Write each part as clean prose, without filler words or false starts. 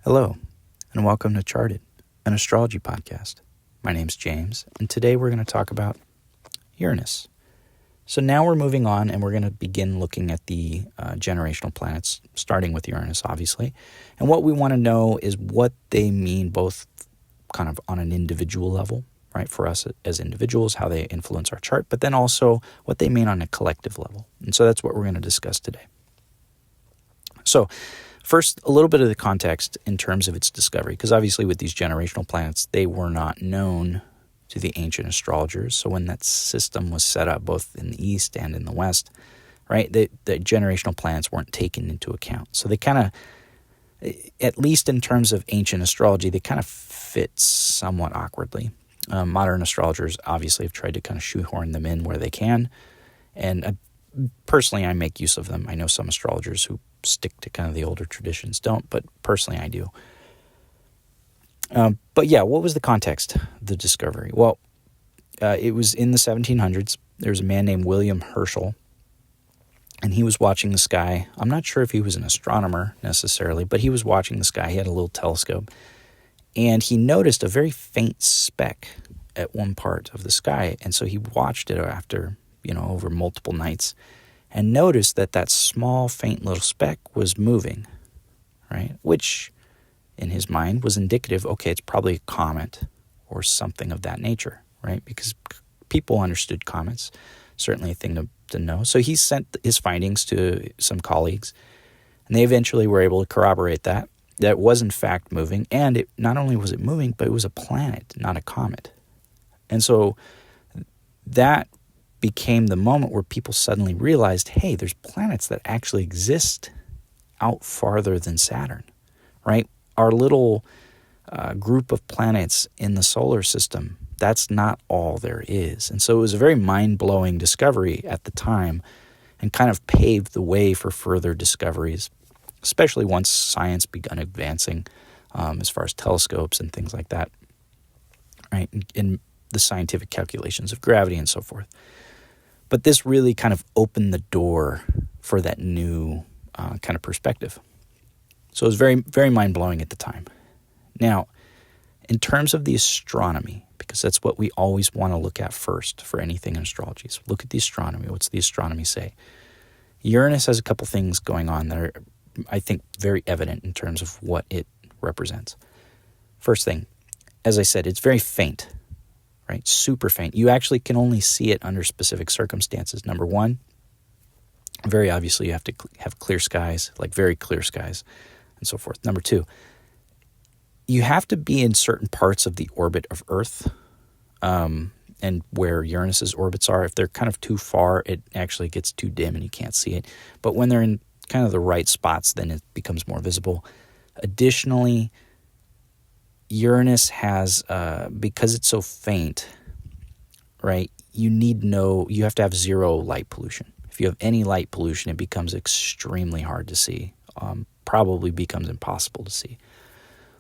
Hello, and welcome to Charted, an astrology podcast. My name's James, and today we're going to talk about Uranus. So now we're moving on, and we're going to begin looking at the generational planets, starting with Uranus, obviously. And what we want to know is what they mean both kind of on an individual level, right, for us as individuals, how they influence our chart, but then also what they mean on a collective level. And so that's what we're going to discuss today. So first, a little bit of the context in terms of its discovery, because obviously with these generational planets, they were not known to the ancient astrologers. So when that system was set up, both in the East and in the West, right, the generational planets weren't taken into account. So they kind of, at least in terms of ancient astrology, they kind of fit somewhat awkwardly. Modern astrologers obviously have tried to kind of shoehorn them in where they can, and personally, I make use of them. I know some astrologers who stick to kind of the older traditions don't, but personally I do. But yeah, what was the context, the discovery? Well, it was in the 1700s. There was a man named William Herschel, and he was watching the sky. I'm not sure if he was an astronomer necessarily, but he was watching the sky. He had a little telescope, and he noticed a very faint speck at one part of the sky, and so he watched it after, over multiple nights, and noticed that small, faint little speck was moving, right? Which, in his mind, was indicative, okay, it's probably a comet or something of that nature, right? Because people understood comets, certainly a thing to know. So he sent his findings to some colleagues, and they eventually were able to corroborate that it was in fact moving, and not only was it moving, but it was a planet, not a comet. And so that became the moment where people suddenly realized, hey, there's planets that actually exist out farther than Saturn, right? Our little group of planets in the solar system, that's not all there is. And so it was a very mind-blowing discovery at the time and kind of paved the way for further discoveries, especially once science began advancing as far as telescopes and things like that, right? In the scientific calculations of gravity and so forth. But this really kind of opened the door for that new kind of perspective. So it was very, very mind-blowing at the time. Now, in terms of the astronomy, because that's what we always want to look at first for anything in astrology, is look at the astronomy. What's the astronomy say? Uranus has a couple things going on that are, I think, very evident in terms of what it represents. First thing, as I said, it's very faint. Right? Super faint. You actually can only see it under specific circumstances. Number one, very obviously you have to have clear skies, like very clear skies, and so forth. Number two, you have to be in certain parts of the orbit of Earth, and where Uranus's orbits are. If they're kind of too far, it actually gets too dim and you can't see it. But when they're in kind of the right spots, then it becomes more visible. Additionally, Uranus has, because it's so faint, right, you have to have zero light pollution. If you have any light pollution, it becomes extremely hard to see, probably becomes impossible to see.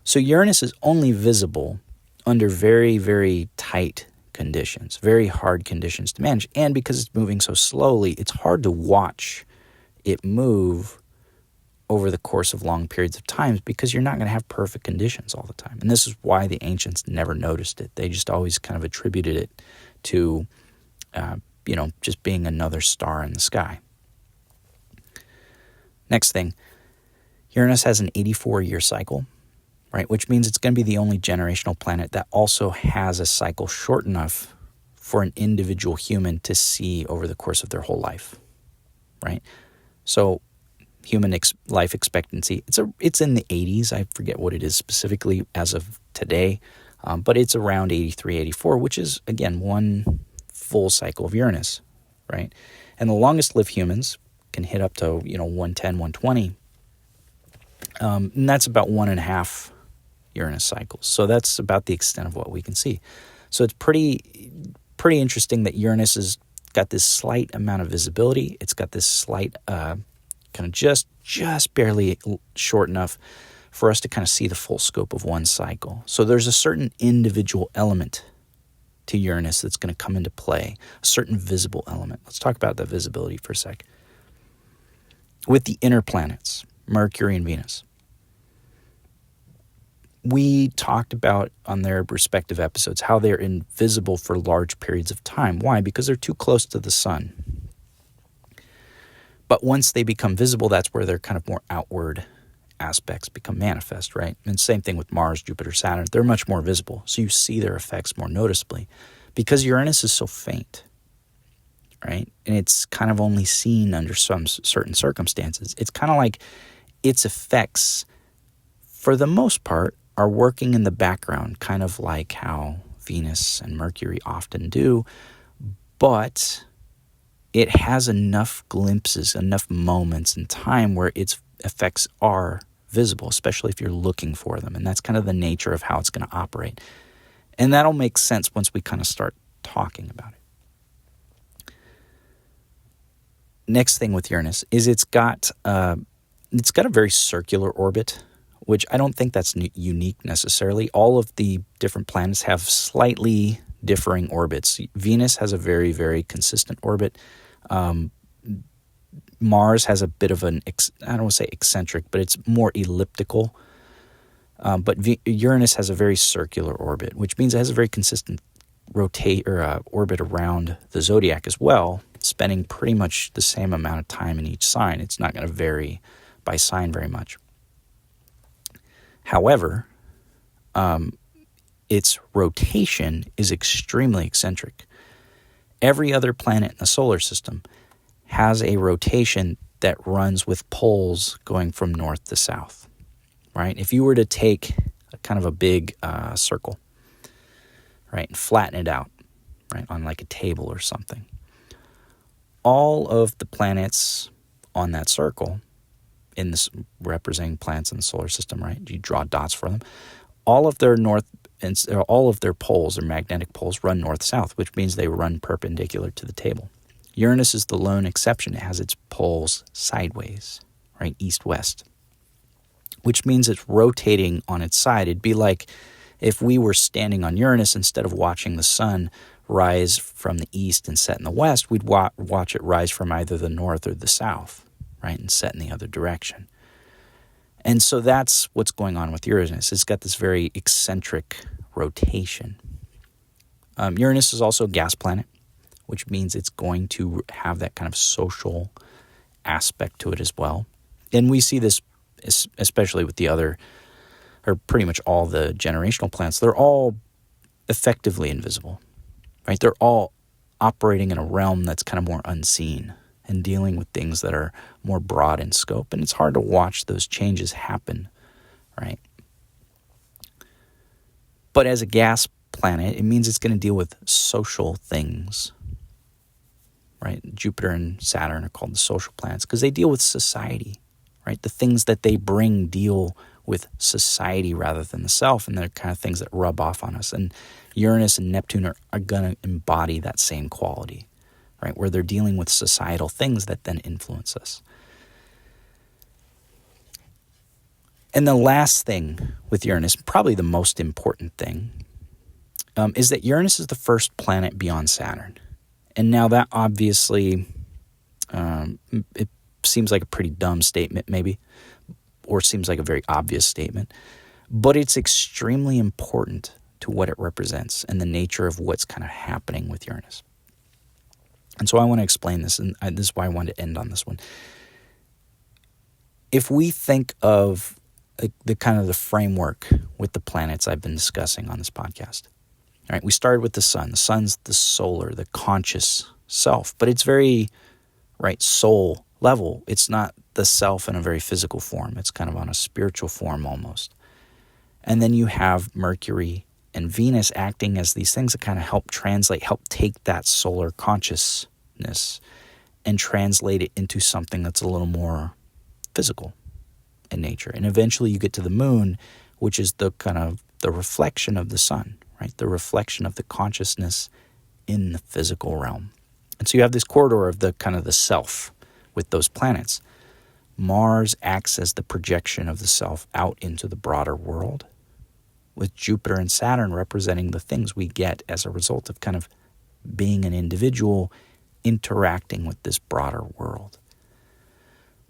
So Uranus is only visible under very, very tight conditions, very hard conditions to manage. And because it's moving so slowly, it's hard to watch it move over the course of long periods of time, because you're not going to have perfect conditions all the time. And this is why the ancients never noticed it. They just always kind of attributed it to, just being another star in the sky. Next thing, Uranus has an 84-year cycle, right? Which means it's going to be the only generational planet that also has a cycle short enough for an individual human to see over the course of their whole life, right? So human life expectancy, it's in the 80s. I forget what it is specifically as of today, but it's around 83, 84, which is, again, one full cycle of Uranus, right? And the longest lived humans can hit up to, 110, 120, and that's about 1.5 Uranus cycles. So that's about the extent of what we can see. So it's pretty interesting that Uranus has got this slight amount of visibility. It's got this slight kind of just barely short enough for us to kind of see the full scope of one cycle. So there's a certain individual element to Uranus that's going to come into play, a certain visible element. Let's talk about that visibility for a sec. With the inner planets, Mercury and Venus, we talked about on their respective episodes how they're invisible for large periods of time. Why? Because they're too close to the sun. But once they become visible, that's where their kind of more outward aspects become manifest, right? And same thing with Mars, Jupiter, Saturn. They're much more visible. So you see their effects more noticeably because Uranus is so faint, right? And it's kind of only seen under some certain circumstances. It's kind of like its effects, for the most part, are working in the background, kind of like how Venus and Mercury often do. But it has enough glimpses, enough moments in time where its effects are visible, especially if you're looking for them. And that's kind of the nature of how it's going to operate. And that'll make sense once we kind of start talking about it. Next thing with Uranus is it's got a very circular orbit, which I don't think that's unique necessarily. All of the different planets have slightly differing orbits. Venus has a very, very consistent orbit. Mars has a bit of an, I don't want to say eccentric, but it's more elliptical. But Uranus has a very circular orbit, which means it has a very consistent orbit around the zodiac as well, spending pretty much the same amount of time in each sign. It's not going to vary by sign very much. However, its rotation is extremely eccentric. Every other planet in the solar system has a rotation that runs with poles going from north to south, right? If you were to take kind of a big circle, right, and flatten it out, right, on like a table or something, all of the planets on that circle, in this representing planets in the solar system, right, you draw dots for them, all of their poles, their magnetic poles, run north-south, which means they run perpendicular to the table. Uranus is the lone exception. It has its poles sideways, right, east-west, which means it's rotating on its side. It'd be like if we were standing on Uranus, instead of watching the sun rise from the east and set in the west, we'd watch it rise from either the north or the south, right, and set in the other direction. And so that's what's going on with Uranus. It's got this very eccentric rotation. Uranus is also a gas planet, which means it's going to have that kind of social aspect to it as well. And we see this especially with the other, or pretty much all the generational planets. They're all effectively invisible, right? They're all operating in a realm that's kind of more unseen and dealing with things that are more broad in scope. And it's hard to watch those changes happen, right? But as a gas planet, it means it's going to deal with social things, right? Jupiter and Saturn are called the social planets because they deal with society, right? The things that they bring deal with society rather than the self, and they're kind of things that rub off on us. And Uranus and Neptune are going to embody that same quality, right? Where they're dealing with societal things that then influence us. And the last thing with Uranus, probably the most important thing, is that Uranus is the first planet beyond Saturn. And now that obviously, it seems like a pretty dumb statement maybe, or seems like a very obvious statement, but it's extremely important to what it represents and the nature of what's kind of happening with Uranus. And so I want to explain this, and this is why I wanted to end on this one. If we think of the kind of the framework with the planets I've been discussing on this podcast, all right, we started with the sun. The sun's the solar, the conscious self, but it's very, right, soul level. It's not the self in a very physical form. It's kind of on a spiritual form almost. And then you have Mercury and Venus acting as these things that kind of help take that solar consciousness and translate it into something that's a little more physical in nature. And eventually you get to the moon, which is the kind of the reflection of the sun, right? The reflection of the consciousness in the physical realm. And so you have this corridor of the kind of the self with those planets. Mars acts as the projection of the self out into the broader world, with Jupiter and Saturn representing the things we get as a result of kind of being an individual interacting with this broader world.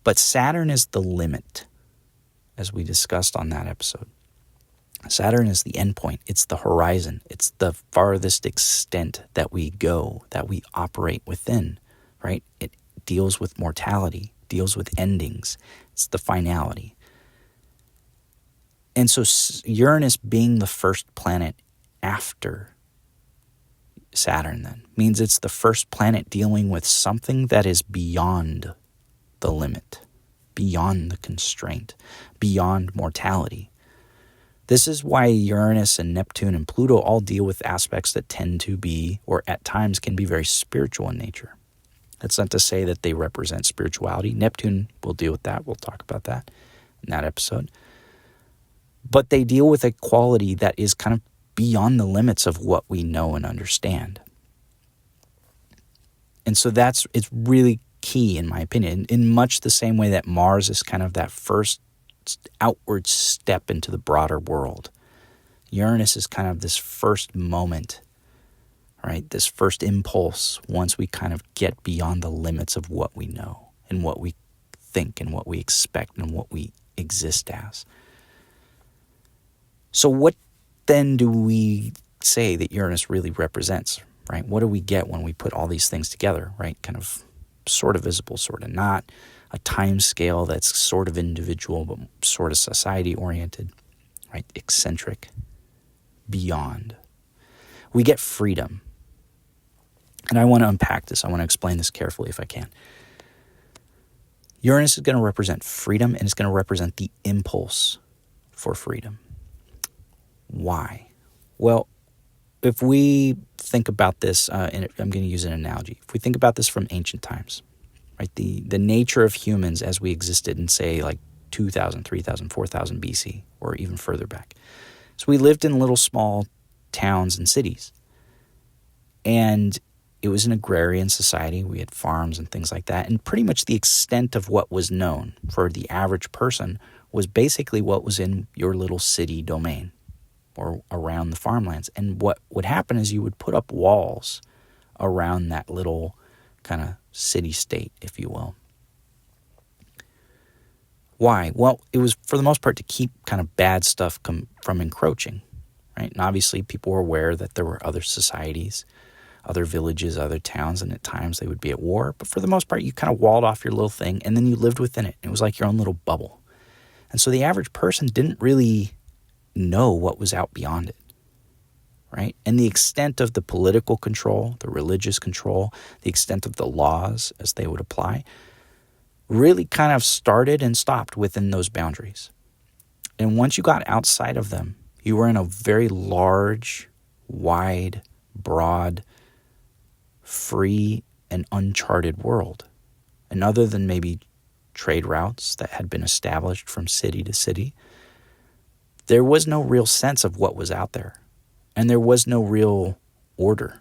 But Saturn is the limit, as we discussed on that episode. Saturn is the end point. It's the horizon. It's the farthest extent that we go, that we operate within, right? It deals with mortality, deals with endings. It's the finality. And so Uranus being the first planet after Saturn then means it's the first planet dealing with something that is beyond the limit, beyond the constraint, beyond mortality. This is why Uranus and Neptune and Pluto all deal with aspects that tend to be, or at times can be, very spiritual in nature. That's not to say that they represent spirituality. Neptune will deal with that. We'll talk about that in that episode. But they deal with a quality that is kind of beyond the limits of what we know and understand. And so it's really key, in my opinion, in much the same way that Mars is kind of that first outward step into the broader world. Uranus is kind of this first moment, right? This first impulse once we kind of get beyond the limits of what we know and what we think and what we expect and what we exist as. So what then do we say that Uranus really represents, right? What do we get when we put all these things together, right? Kind of sort of visible, sort of not. A time scale that's sort of individual but sort of society-oriented, right? Eccentric, beyond. We get freedom. And I want to unpack this. I want to explain this carefully if I can. Uranus is going to represent freedom, and it's going to represent the impulse for freedom. Why? Well, if we think about this, and I'm going to use an analogy. If we think about this from ancient times, right? The nature of humans as we existed in, say, like 2,000, 3,000, 4,000 BC, or even further back. So we lived in little small towns and cities. And it was an agrarian society. We had farms and things like that. And pretty much the extent of what was known for the average person was basically what was in your little city domain or around the farmlands. And what would happen is you would put up walls around that little kind of city-state, if you will. Why? Well, it was for the most part to keep kind of bad stuff from encroaching, right? And obviously people were aware that there were other societies, other villages, other towns, and at times they would be at war. But for the most part, you kind of walled off your little thing, and then you lived within it. It was like your own little bubble. And so the average person didn't really know what was out beyond it, right? And the extent of the political control, the religious control, the extent of the laws as they would apply, really kind of started and stopped within those boundaries. And once you got outside of them, you were in a very large, wide, broad, free, and uncharted world. And other than maybe trade routes that had been established from city to city, there was no real sense of what was out there. And there was no real order.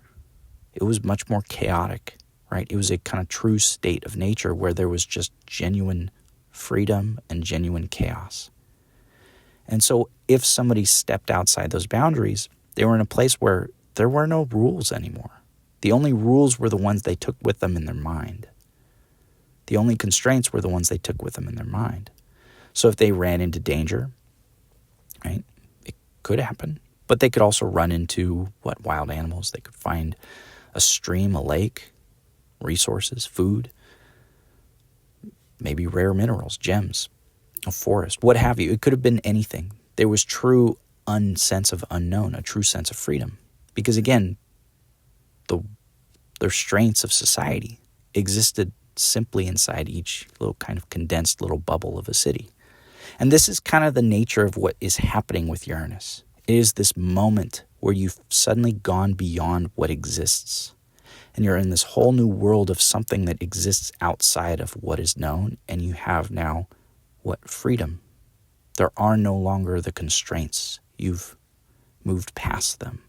It was much more chaotic, right? It was a kind of true state of nature where there was just genuine freedom and genuine chaos. And so if somebody stepped outside those boundaries, they were in a place where there were no rules anymore. The only rules were the ones they took with them in their mind. The only constraints were the ones they took with them in their mind. So if they ran into danger, right, it could happen. But they could also run into, wild animals. They could find a stream, a lake, resources, food, maybe rare minerals, gems, a forest, what have you. It could have been anything. There was true sense of unknown, a true sense of freedom. Because again, the restraints of society existed simply inside each little kind of condensed little bubble of a city. And this is kind of the nature of what is happening with Uranus. It is this moment where you've suddenly gone beyond what exists. And you're in this whole new world of something that exists outside of what is known. And you have now, freedom. There are no longer the constraints. You've moved past them.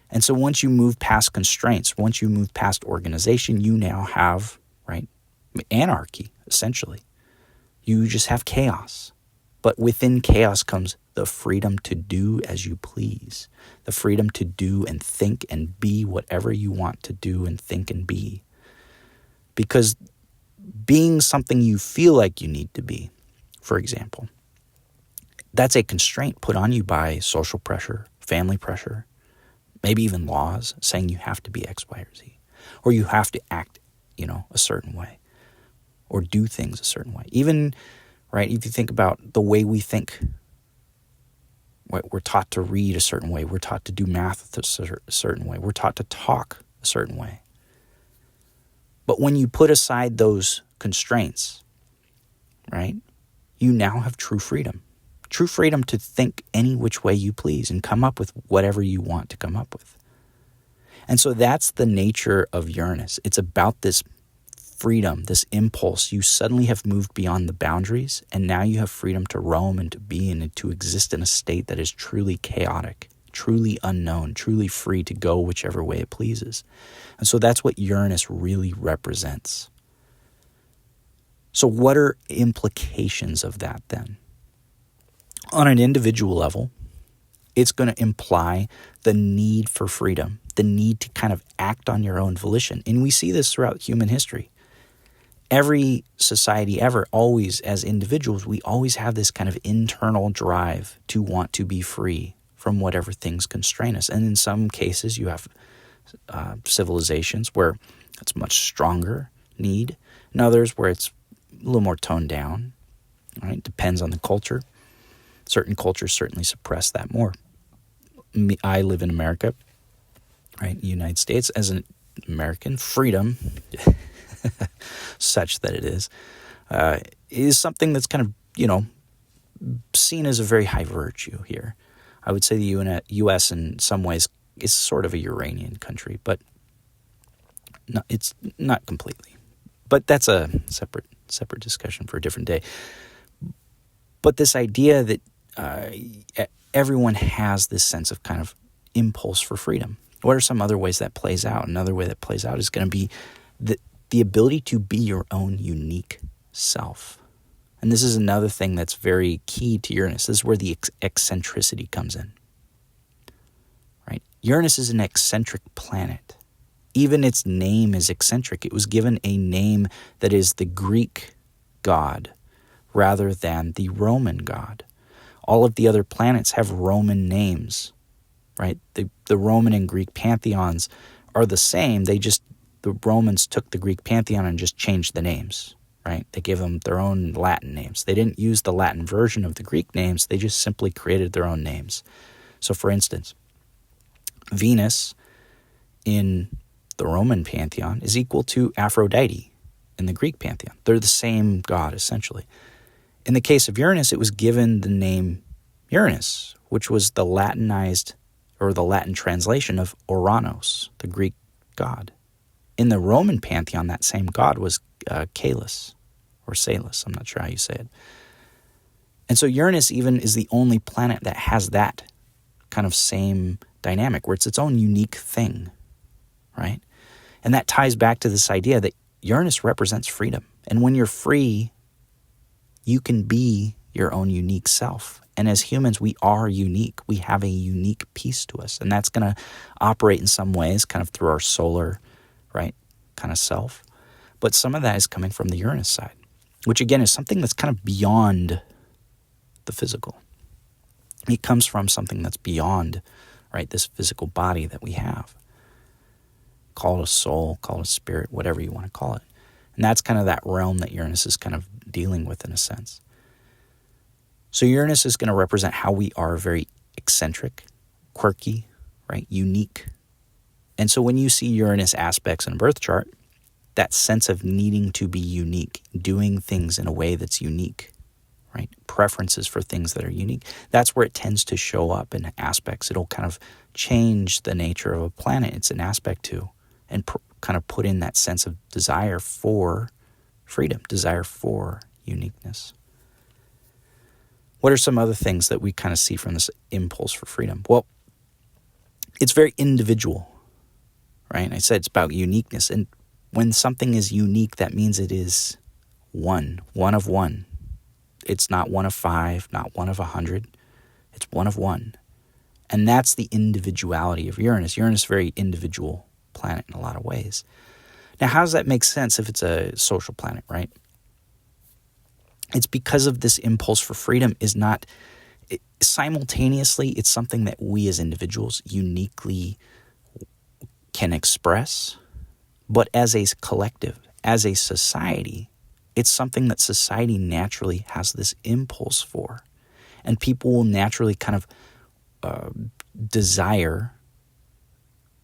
And so once you move past constraints, once you move past organization, you now have, right, anarchy, essentially. You just have chaos. But within chaos comes the freedom to do as you please, the freedom to do and think and be whatever you want to do and think and be. Because being something you feel like you need to be, for example, That's a constraint put on you by social pressure, family pressure, maybe even laws saying you have to be X, Y, or Z, or you have to act, a certain way, or do things a certain way. Even, right, if you think about the way we think, we're taught to read a certain way, we're taught to do math a certain way, we're taught to talk a certain way. But when you put aside those constraints, right, you now have true freedom. True freedom to think any which way you please and come up with whatever you want to come up with. And so that's the nature of Uranus. It's about this freedom, this impulse. You suddenly have moved beyond the boundaries, and now you have freedom to roam and to be and to exist in a state that is truly chaotic, truly unknown, truly free to go whichever way it pleases. And so that's what Uranus really represents. So what are implications of that then? On an individual level, it's going to imply the need for freedom, the need to kind of act on your own volition. And we see this throughout human history. Every society ever, always as individuals, we always have this kind of internal drive to want to be free from whatever things constrain us. And in some cases, you have civilizations where it's much stronger need. In others, where it's a little more toned down. Right? Depends on the culture. Certain cultures certainly suppress that more. I live in America, right, in the United States. As an American, freedom, such that it is something that's kind of, seen as a very high virtue here. I would say the U.S. in some ways is sort of a Uranian country, but it's not completely. But that's a separate discussion for a different day. But this idea that everyone has this sense of kind of impulse for freedom. What are some other ways that plays out? Another way that plays out is going to be the ability to be your own unique self. And this is another thing that's very key to Uranus. This is where the eccentricity comes in. Right? Uranus is an eccentric planet. Even its name is eccentric. It was given a name that is the Greek god rather than the Roman god. All of the other planets have Roman names, right? The Roman and Greek pantheons are the same. The Romans took the Greek pantheon and just changed the names, right? They gave them their own Latin names. They didn't use the Latin version of the Greek names. They just simply created their own names. So, for instance, Venus in the Roman pantheon is equal to Aphrodite in the Greek pantheon. They're the same god, essentially. In the case of Uranus, it was given the name Uranus, which was the Latinized or the Latin translation of Uranus, the Greek god. In the Roman pantheon, that same god was Caelus or Salus. I'm not sure how you say it. And so Uranus even is the only planet that has that kind of same dynamic, where it's its own unique thing, right? And that ties back to this idea that Uranus represents freedom. And when you're free, you can be your own unique self. And as humans, we are unique. We have a unique piece to us. And that's going to operate in some ways kind of through our solar, right, kind of self. But some of that is coming from the Uranus side, which again is something that's kind of beyond the physical. It comes from something that's beyond, right, this physical body that we have. Call it a soul, call it a spirit, whatever you want to call it. And that's kind of that realm that Uranus is kind of dealing with in a sense. So Uranus is going to represent how we are very eccentric, quirky, right, unique. And so when you see Uranus aspects in a birth chart, that sense of needing to be unique, doing things in a way that's unique, right, preferences for things that are unique, that's where it tends to show up in aspects. It'll kind of change the nature of a planet it's an aspect to, and kind of put in that sense of desire for freedom, desire for uniqueness. What are some other things that we kind of see from this impulse for freedom? Well, it's very individual, right? I said it's about uniqueness. And when something is unique, that means it is one of one. It's not one of 5, not one of 100. It's one of one. And that's the individuality of Uranus. Uranus is a very individual planet in a lot of ways. Now, how does that make sense if it's a social planet, right? It's because of this impulse for freedom is not Simultaneously, it's something that we as individuals uniquely can express, but as a collective, as a society, it's something that society naturally has this impulse for. And people will naturally kind of desire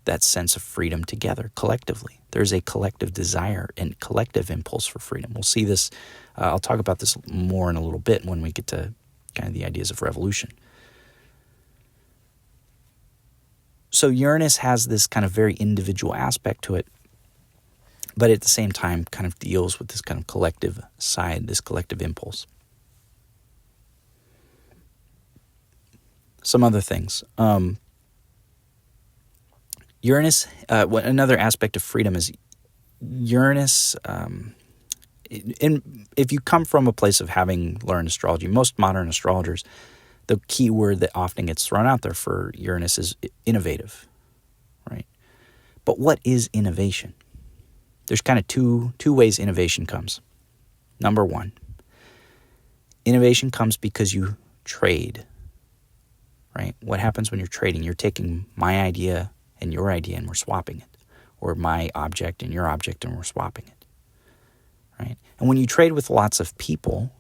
that sense of freedom together, collectively. There's a collective desire and collective impulse for freedom. We'll see this, I'll talk about this more in a little bit when we get to kind of the ideas of revolution. So Uranus has this kind of very individual aspect to it, but at the same time kind of deals with this kind of collective side, this collective impulse. Some other things. Uranus, another aspect of freedom is Uranus, if you come from a place of having learned astrology, most modern astrologers, the key word that often gets thrown out there for Uranus is innovative, right? But what is innovation? There's kind of two ways innovation comes. Number one, innovation comes because you trade, right? What happens when you're trading? You're taking my idea and your idea and we're swapping it, or my object and your object and we're swapping it, right? And when you trade with lots of people,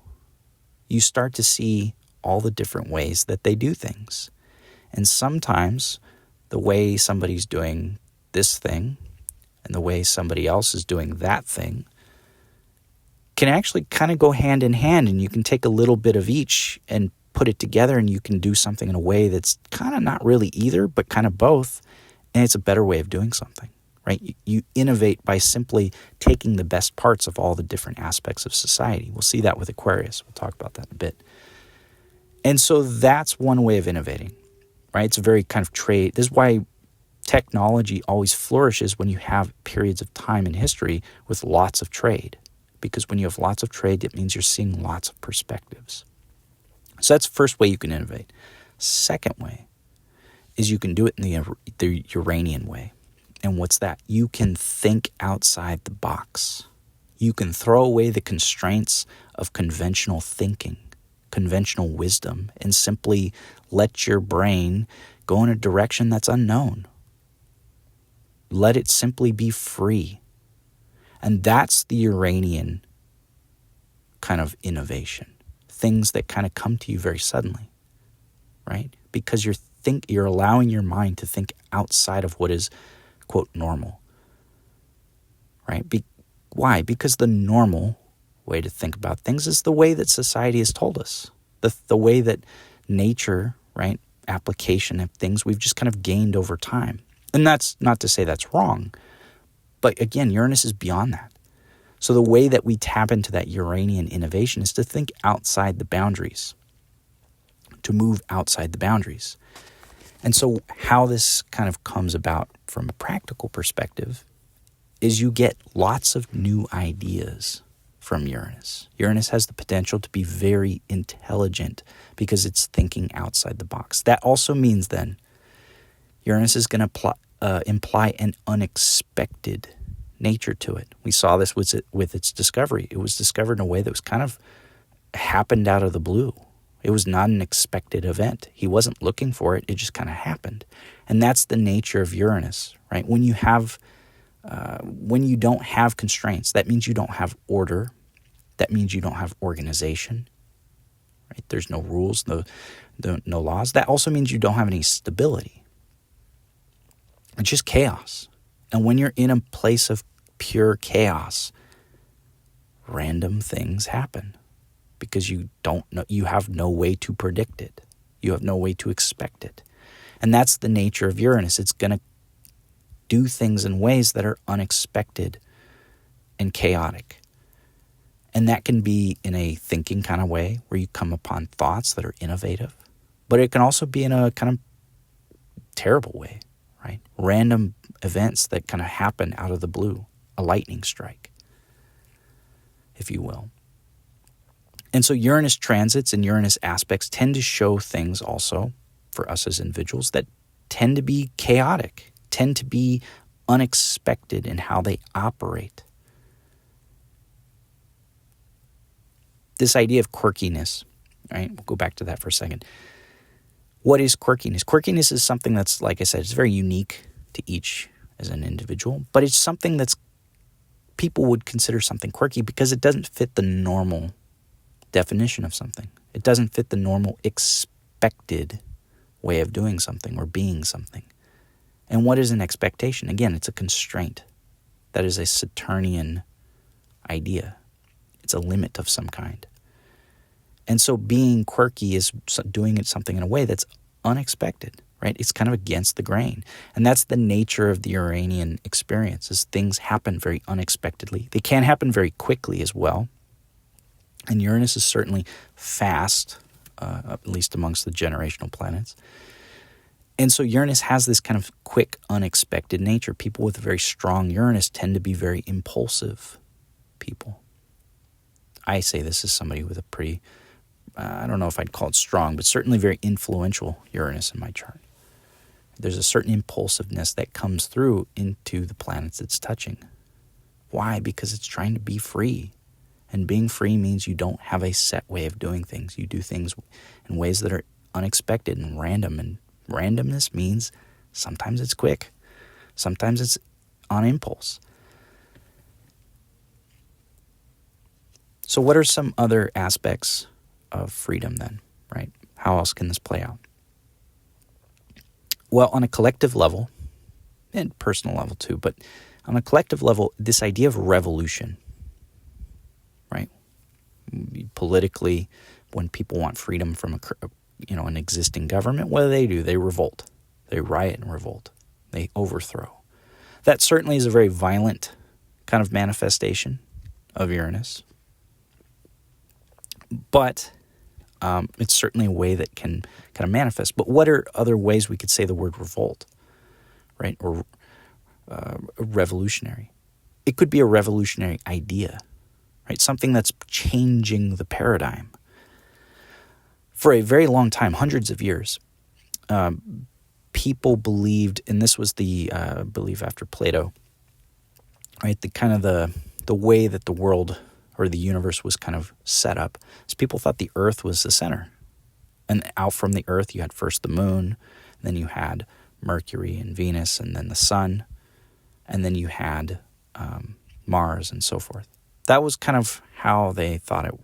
you start to see all the different ways that they do things. And sometimes the way somebody's doing this thing and the way somebody else is doing that thing can actually kind of go hand in hand, and you can take a little bit of each and put it together and you can do something in a way that's kind of not really either, but kind of both, and it's a better way of doing something, right? You innovate by simply taking the best parts of all the different aspects of society. We'll see that with Aquarius. We'll talk about that in a bit. And so that's one way of innovating, right? It's a very kind of trade. This is why technology always flourishes when you have periods of time in history with lots of trade. Because when you have lots of trade, it means you're seeing lots of perspectives. So that's the first way you can innovate. Second way is you can do it in the Uranian way. And what's that? You can think outside the box. You can throw away the constraints of conventional thinking, conventional wisdom, and simply let your brain go in a direction that's unknown. Let it simply be free. And that's the Uranian kind of innovation. Things that kind of come to you very suddenly, right? Because you're allowing your mind to think outside of what is, quote, normal, right? Why? Because the normal way to think about things is the way that society has told us, the way that nature, right, application of things we've just kind of gained over time. And that's not to say that's wrong, but again, Uranus is beyond that. So the way that we tap into that Uranian innovation is to think outside the boundaries, to move outside the boundaries. And so how this kind of comes about from a practical perspective is you get lots of new ideas from Uranus. Uranus has the potential to be very intelligent because it's thinking outside the box. That also means then Uranus is going to imply an unexpected nature to it. We saw this with its discovery. It was discovered in a way that was kind of happened out of the blue. It was not an expected event. He wasn't looking for it. It just kind of happened. And that's the nature of Uranus, right? When you don't have constraints, that means you don't have order. That means you don't have organization, right? There's no rules, no laws. That also means you don't have any stability. It's just chaos. And when you're in a place of pure chaos, random things happen because you don't know, you have no way to predict it. You have no way to expect it. And that's the nature of Uranus. It's going to do things in ways that are unexpected and chaotic. And that can be in a thinking kind of way where you come upon thoughts that are innovative, but it can also be in a kind of terrible way, right? Random events that kind of happen out of the blue, a lightning strike, if you will. And so Uranus transits and Uranus aspects tend to show things also for us as individuals that tend to be chaotic, tend to be unexpected in how they operate. This idea of quirkiness, right? We'll go back to that for a second. What is quirkiness? Quirkiness is something that's, like I said, it's very unique to each as an individual, but it's something that's people would consider something quirky because it doesn't fit the normal definition of something. It doesn't fit the normal expected way of doing something or being something. And what is an expectation? Again, it's a constraint. That is a Saturnian idea. It's a limit of some kind. And so being quirky is doing something in a way that's unexpected, right? It's kind of against the grain. And that's the nature of the Uranian experience, is things happen very unexpectedly. They can happen very quickly as well. And Uranus is certainly fast, at least amongst the generational planets. And so Uranus has this kind of quick, unexpected nature. People with a very strong Uranus tend to be very impulsive people. I say this as somebody with a pretty, I don't know if I'd call it strong, but certainly very influential Uranus in my chart. There's a certain impulsiveness that comes through into the planets it's touching. Why? Because it's trying to be free. And being free means you don't have a set way of doing things. You do things in ways that are unexpected and random. And randomness means sometimes it's quick. Sometimes it's on impulse. So what are some other aspects of freedom then, right? How else can this play out? Well, on a collective level, and personal level too, but on a collective level, this idea of revolution, right? Politically, when people want freedom from an existing government, what do? They revolt. They riot and revolt. They overthrow. That certainly is a very violent kind of manifestation of Uranus. But it's certainly a way that can kind of manifest. But what are other ways we could say the word revolt, right? Or revolutionary. It could be a revolutionary idea, right? Something that's changing the paradigm. For a very long time, hundreds of years, people believed, and this was the belief after Plato, right? The way that the world or the universe was kind of set up, is people thought the Earth was the center. And out from the Earth, you had first the moon, then you had Mercury and Venus, and then the sun, and then you had Mars and so forth. That was kind of how they thought it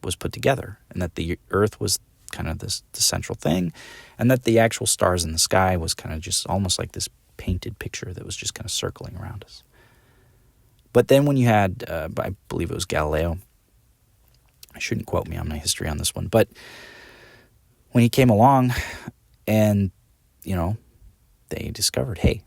was put together, and that the Earth was kind of the central thing, and that the actual stars in the sky was kind of just almost like this painted picture that was just kind of circling around us. But then when you had, I believe it was Galileo, I shouldn't quote me on my history on this one, but when he came along and, they discovered, hey,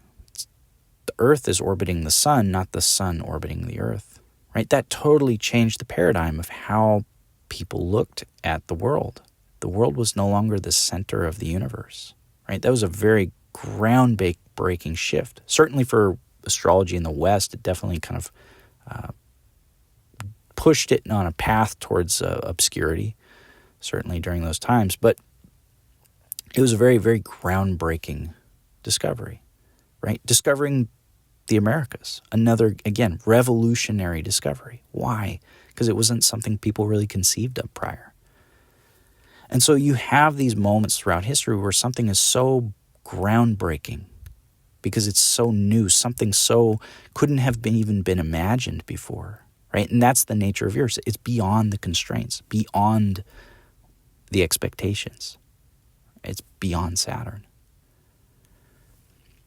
the Earth is orbiting the sun, not the sun orbiting the Earth, right? That totally changed the paradigm of how people looked at the world. The world was no longer the center of the universe, right? That was a very groundbreaking shift. Certainly for astrology in the West, it definitely kind of pushed it on a path towards obscurity, certainly during those times. But it was a very, very groundbreaking discovery, right? Discovering the Americas, another, again, revolutionary discovery. Why? Because it wasn't something people really conceived of prior. And so you have these moments throughout history where something is so groundbreaking because it's so new, something so couldn't have even been imagined before, right? And that's the nature of yours. It's beyond the constraints, beyond the expectations. It's beyond Saturn.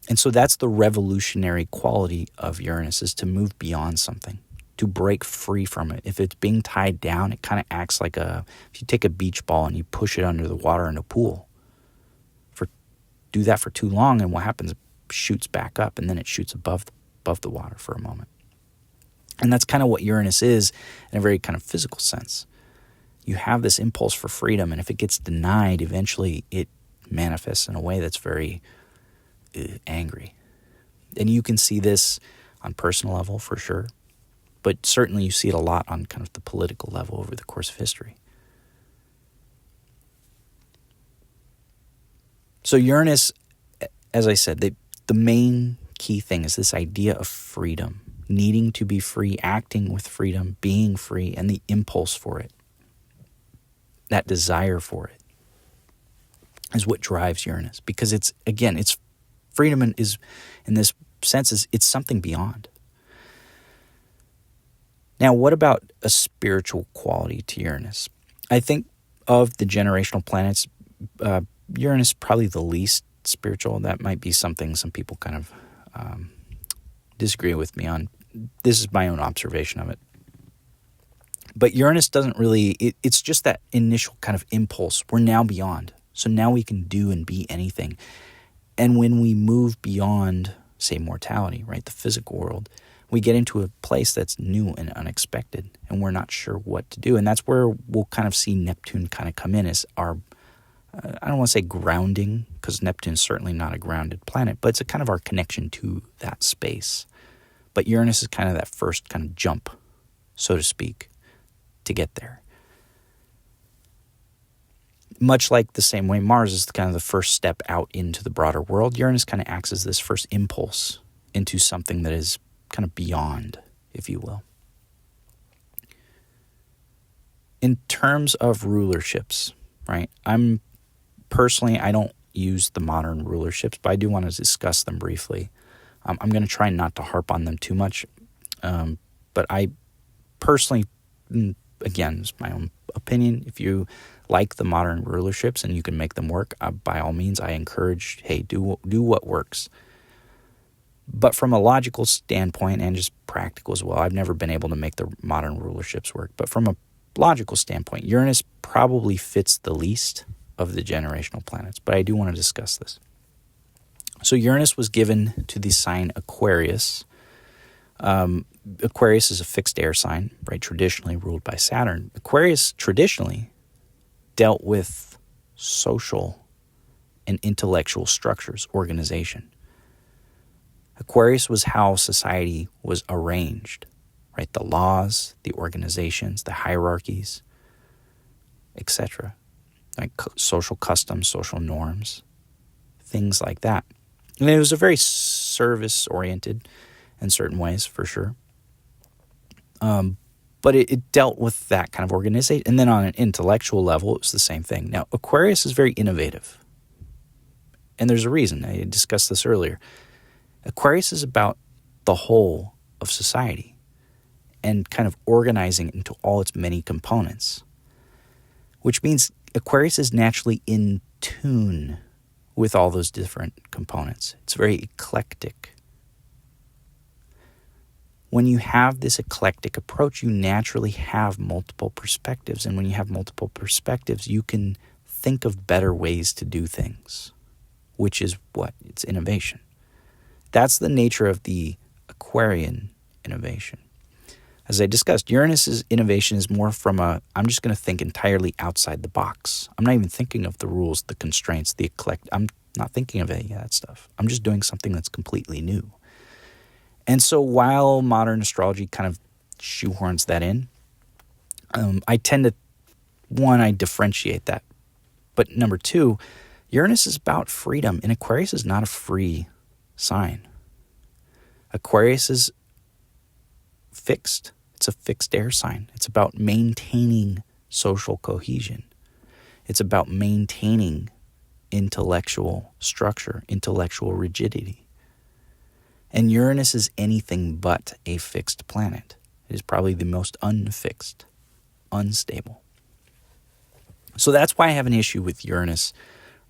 And so that's the revolutionary quality of Uranus, is to move beyond something, to break free from it. If it's being tied down, it kind of acts like if you take a beach ball and you push it under the water in a pool. Do that for too long, and what happens? It shoots back up, and then it shoots above the water for a moment. And that's kind of what Uranus is in a very kind of physical sense. You have this impulse for freedom, and if it gets denied, eventually it manifests in a way that's very angry. And you can see this on personal level for sure, but certainly you see it a lot on kind of the political level over the course of history. So Uranus, as I said, the main key thing is this idea of freedom, needing to be free, acting with freedom, being free, and the impulse for it. that desire for it is what drives Uranus, because it's freedom and is in this sense is it's something beyond. Now, what about a spiritual quality to Uranus? I think of the generational planets, Uranus is probably the least spiritual. That might be something some people kind of disagree with me on. This is my own observation of it. But Uranus doesn't really, it's just that initial kind of impulse. We're now beyond. So now we can do and be anything. And when we move beyond, say, mortality, right, the physical world, we get into a place that's new and unexpected, and we're not sure what to do. And that's where we'll kind of see Neptune kind of come in as our, I don't want to say grounding, because Neptune's certainly not a grounded planet, but it's a kind of our connection to that space. But Uranus is kind of that first kind of jump, so to speak, to get there. Much like the same way Mars is kind of the first step out into the broader world, Uranus kind of acts as this first impulse into something that is kind of beyond, if you will. In terms of rulerships, right, I don't use the modern rulerships, but I do want to discuss them briefly. I'm going to try not to harp on them too much, but I personally, again, it's my own opinion, if you like the modern rulerships and you can make them work, by all means, I encourage, hey, do what works. But from a logical standpoint and just practical as well, I've never been able to make the modern rulerships work. But from a logical standpoint, Uranus probably fits the least of the generational planets. But I do want to discuss this. So Uranus was given to the sign Aquarius. Aquarius is a fixed air sign, right? Traditionally ruled by Saturn. Aquarius traditionally dealt with social and intellectual structures, organization. Aquarius was how society was arranged, right? The laws, the organizations, the hierarchies, etc. Like social customs, social norms, things like that. And it was a very service-oriented in certain ways, for sure. But it dealt with that kind of organization. And then on an intellectual level, it was the same thing. Now, Aquarius is very innovative. And there's a reason. I discussed this earlier. Aquarius is about the whole of society and kind of organizing it into all its many components, which means Aquarius is naturally in tune with all those different components. It's very eclectic. When you have this eclectic approach, you naturally have multiple perspectives. And when you have multiple perspectives, you can think of better ways to do things, which is what? It's innovation. That's the nature of the Aquarian innovation. As I discussed, Uranus's innovation is more from I'm just going to think entirely outside the box. I'm not even thinking of the rules, the constraints, the eclectic. I'm not thinking of any of that stuff. I'm just doing something that's completely new. And so while modern astrology kind of shoehorns that in, I tend to, one, I differentiate that. But number two, Uranus is about freedom, and Aquarius is not a free sign. Aquarius is fixed. It's a fixed air sign. It's about maintaining social cohesion. It's about maintaining intellectual structure, intellectual rigidity. And Uranus is anything but a fixed planet. It is probably the most unfixed, unstable. So that's why I have an issue with Uranus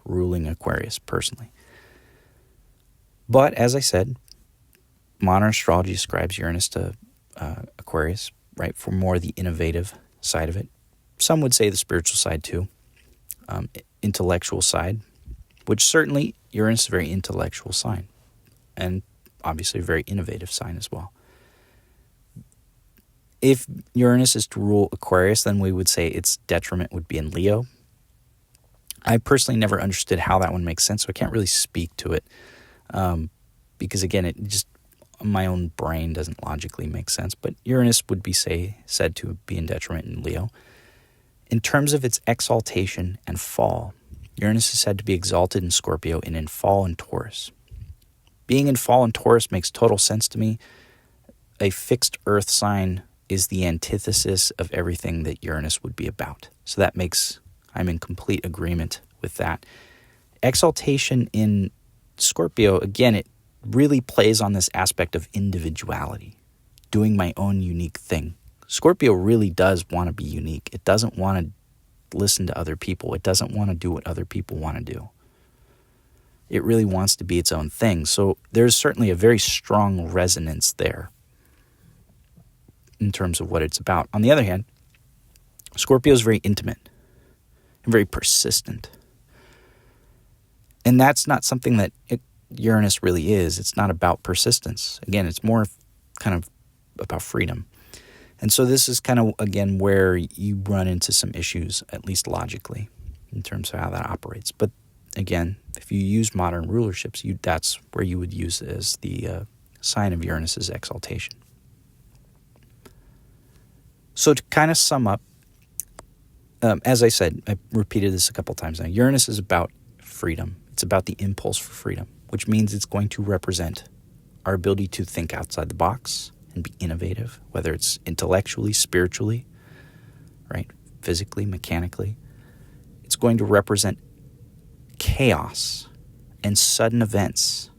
ruling Aquarius, personally. But as I said, modern astrology ascribes Uranus to Aquarius, right, for more the innovative side of it. Some would say the spiritual side too, intellectual side, which certainly Uranus is a very intellectual sign, and obviously a very innovative sign as well. If Uranus is to rule Aquarius, then we would say its detriment would be in Leo. I personally never understood how that one makes sense, so I can't really speak to it. Because again, it just, my own brain doesn't logically make sense. But Uranus would be said to be in detriment in Leo. In terms of its exaltation and fall, Uranus is said to be exalted in Scorpio and in fall in Taurus. Being in fall in Taurus makes total sense to me. A fixed earth sign is the antithesis of everything that Uranus would be about. So that makes I'm in complete agreement with that. Exaltation in Scorpio, again, it really plays on this aspect of individuality, doing my own unique thing. Scorpio really does want to be unique. It doesn't want to listen to other people. It doesn't want to do what other people want to do. It really wants to be its own thing. So there's certainly a very strong resonance there in terms of what it's about. On the other hand, Scorpio is very intimate and very persistent. And that's not something that Uranus really is. It's not about persistence. Again, it's more kind of about freedom. And so this is kind of, again, where you run into some issues, at least logically, in terms of how that operates. But again, if you use modern rulerships, that's where you would use it as the sign of Uranus's exaltation. So to kind of sum up, as I said, I repeated this a couple times now, Uranus is about freedom. It's about the impulse for freedom, which means it's going to represent our ability to think outside the box and be innovative, whether it's intellectually, spiritually, right, physically, mechanically. It's going to represent chaos and sudden events,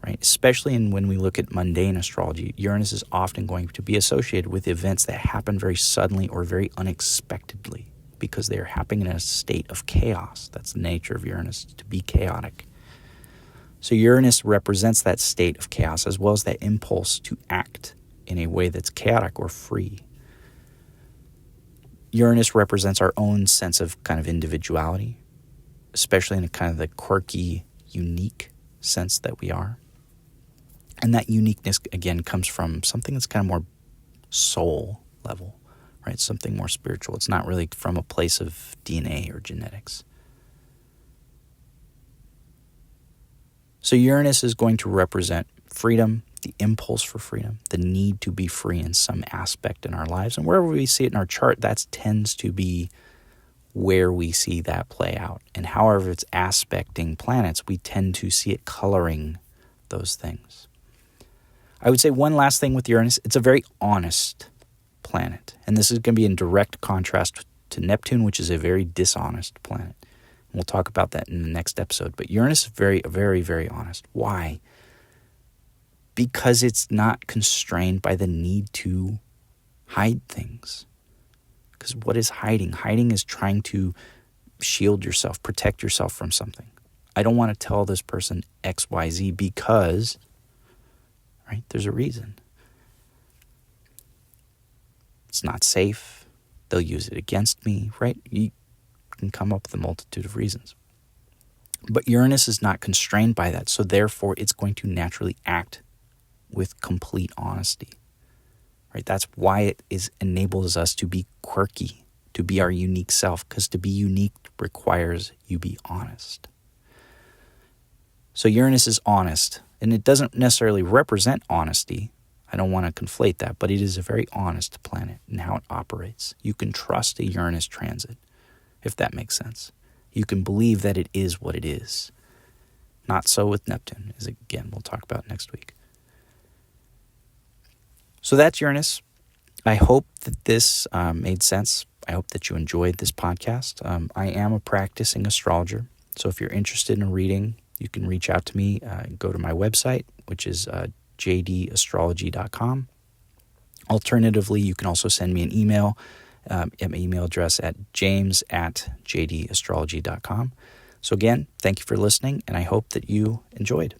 right? Especially when we look at mundane astrology, Uranus is often going to be associated with events that happen very suddenly or very unexpectedly because they are happening in a state of chaos. That's the nature of Uranus, to be chaotic. So Uranus represents that state of chaos as well as that impulse to act in a way that's chaotic or free. Uranus represents our own sense of kind of individuality, especially in a kind of the quirky, unique sense that we are. And that uniqueness, again, comes from something that's kind of more soul level, right? Something more spiritual. It's not really from a place of DNA or genetics. So Uranus is going to represent freedom, the impulse for freedom, the need to be free in some aspect in our lives. And wherever we see it in our chart, that tends to be where we see that play out. And however it's aspecting planets, we tend to see it coloring those things. I would say one last thing with Uranus, it's a very honest planet. And this is going to be in direct contrast to Neptune, which is a very dishonest planet. And we'll talk about that in the next episode. But Uranus is very, very, very honest. Why? Because it's not constrained by the need to hide things. Because what is hiding? Hiding is trying to shield yourself, protect yourself from something. I don't want to tell this person X, Y, Z because, right, there's a reason. It's not safe. They'll use it against me, right? You can come up with a multitude of reasons. But Uranus is not constrained by that, so therefore it's going to naturally act with complete honesty. Right? That's why it enables us to be quirky, to be our unique self, because to be unique requires you be honest. So Uranus is honest, and it doesn't necessarily represent honesty. I don't want to conflate that, but it is a very honest planet in how it operates. You can trust a Uranus transit, if that makes sense. You can believe that it is what it is. Not so with Neptune, as again we'll talk about next week. So that's Uranus. I hope that this made sense. I hope that you enjoyed this podcast. I am a practicing astrologer, so if you're interested in a reading, you can reach out to me. Go to my website, which is jdastrology.com. Alternatively, you can also send me an email at my email address at james@jdastrology.com. So again, thank you for listening, and I hope that you enjoyed.